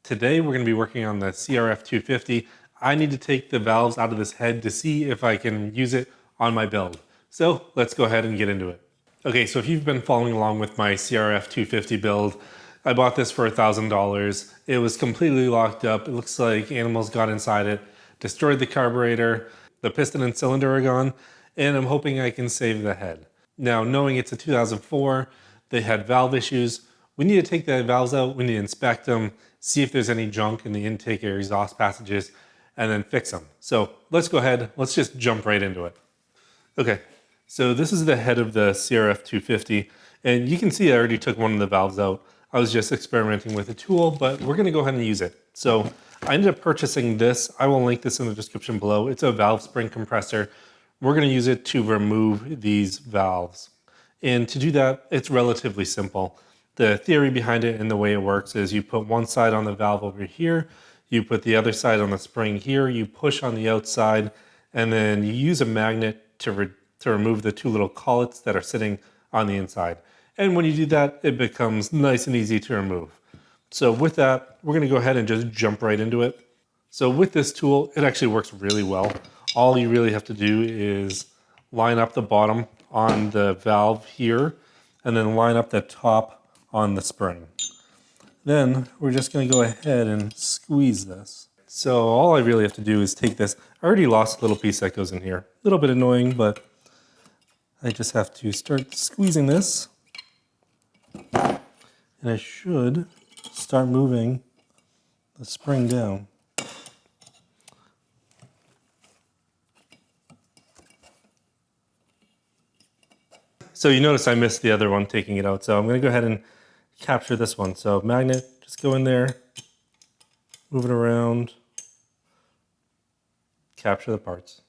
Today we're going to be working on the CRF250. I need to take the valves out of this head to see if I can use it on my build. So let's go ahead and get into it. Okay, so if you've been following along with my CRF250 build, I bought this for $1,000. It was completely locked up. It looks like animals got inside it, destroyed the carburetor, the piston and cylinder are gone, and I'm hoping I can save the head. Now, knowing it's a 2004, they had valve issues. We need to take the valves out, we need to inspect them, see if there's any junk in the intake or exhaust passages, and then fix them. So let's go ahead, let's just jump right into it. Okay, so this is the head of the CRF250, and you can see I already took one of the valves out. I was just experimenting with a tool, but we're gonna go ahead and use it. So I ended up purchasing this. I will link this in the description below. It's a valve spring compressor. We're gonna use it to remove these valves. And to do that, it's relatively simple. The theory behind it and the way it works is you put one side on the valve over here, you put the other side on the spring here, you push on the outside, and then you use a magnet to remove the two little collets that are sitting on the inside. And when you do that, it becomes nice and easy to remove. So with that, we're gonna go ahead and just jump right into it. So with this tool, it actually works really well. All you really have to do is line up the bottom on the valve here, and then line up the top on the spring. Then we're just going to go ahead and squeeze this. So all I really have to do is take this. I already lost a little piece that goes in here. A little bit annoying, but I just have to start squeezing this. And I should start moving the spring down. So you notice I missed the other one taking it out. So I'm going to go ahead and capture this one. So magnet, just go in there, move it around, capture the parts.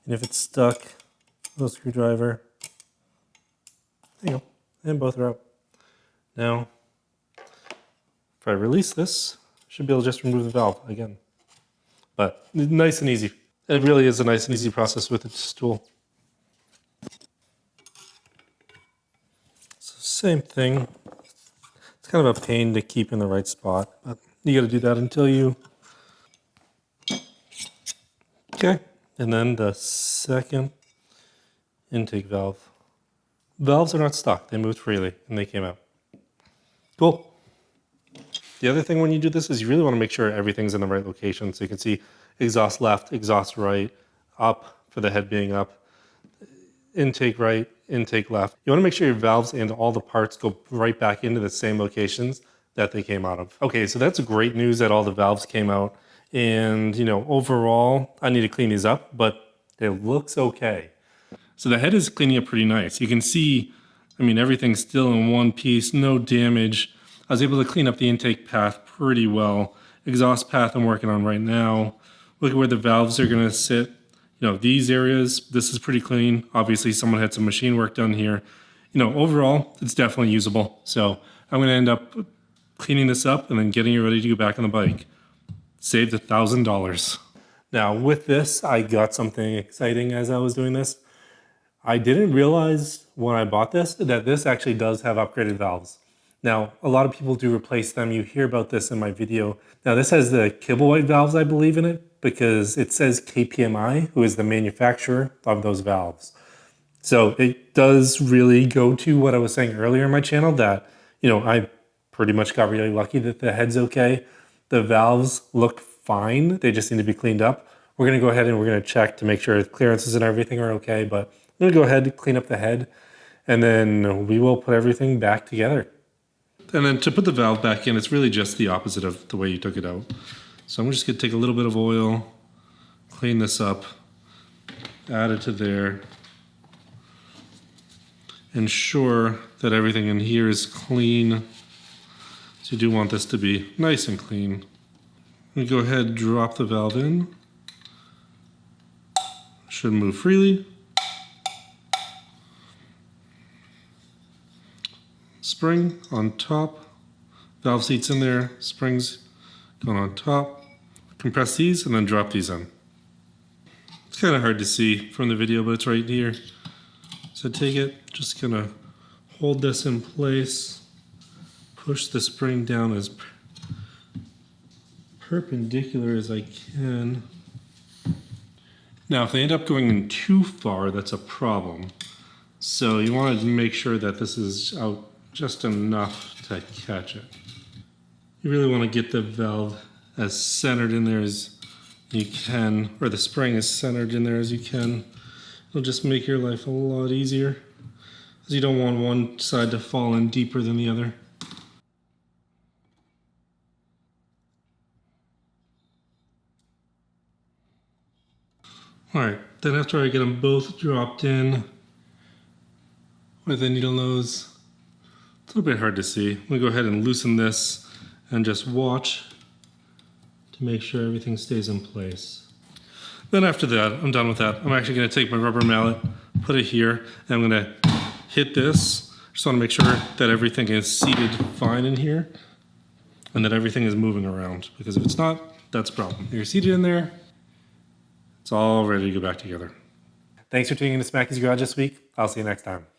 And if it's stuck, little screwdriver, there you go, and both are out. Now, if I release this, I should be able to just remove the valve again. But nice and easy. It really is a nice and easy process with this tool. So same thing. It's kind of a pain to keep in the right spot, but you got to do that until you... Okay, and then the second intake valve. Valves are not stuck. They moved freely and they came out. Cool. The other thing when you do this is you really want to make sure everything's in the right location. So you can see exhaust left, exhaust right, up for the head being up, intake right, intake left. You want to make sure your valves and all the parts go right back into the same locations that they came out of. Okay, so that's great news that all the valves came out. And, you know, overall, I need to clean these up, but it looks okay. So the head is cleaning up pretty nice. You can see, I mean, everything's still in one piece, no damage. I was able to clean up the intake path pretty well. Exhaust path I'm working on right now. Look at where the valves are going to sit. You know, these areas, this is pretty clean. Obviously, someone had some machine work done here. You know, overall, it's definitely usable. So I'm going to end up cleaning this up and then getting it ready to go back on the bike. Saved $1,000. Now, with this, I got something exciting as I was doing this. I didn't realize when I bought this that this actually does have upgraded valves. Now, a lot of people do replace them. You hear about this in my video. Now, this has the Kibblewhite valves, I believe, in it because it says KPMI, who is the manufacturer of those valves. So it does really go to what I was saying earlier in my channel that, you know, I pretty much got really lucky that the head's okay. The valves look fine. They just need to be cleaned up. We're going to go ahead and we're going to check to make sure clearances and everything are okay. But I'm going to go ahead and clean up the head and then we will put everything back together. And then to put the valve back in, it's really just the opposite of the way you took it out. So I'm just going to take a little bit of oil, clean this up, add it to there, ensure that everything in here is clean. So you do want this to be nice and clean. We go ahead and drop the valve in. Should move freely. Spring on top, valve seats in there, springs going on top. Compress these and then drop these in. It's kind of hard to see from the video, but it's right here. So take it, just gonna hold this in place, push the spring down as perpendicular as I can. Now, if they end up going in too far, that's a problem. So you want to make sure that this is out just enough to catch it. You really want to get the valve as centered in there as you can, or the spring as centered in there as you can. It'll just make your life a lot easier, because you don't want one side to fall in deeper than the other. Alright, then after I get them both dropped in with a needle nose, it's a little bit hard to see. I'm going to go ahead and loosen this and just watch to make sure everything stays in place. Then after that, I'm done with that. I'm actually going to take my rubber mallet, put it here, and I'm going to hit this. Just want to make sure that everything is seated fine in here and that everything is moving around, because if it's not, that's a problem. If you're seated in there, it's all ready to go back together. Thanks for tuning in to Smackeys Garage this week. I'll see you next time.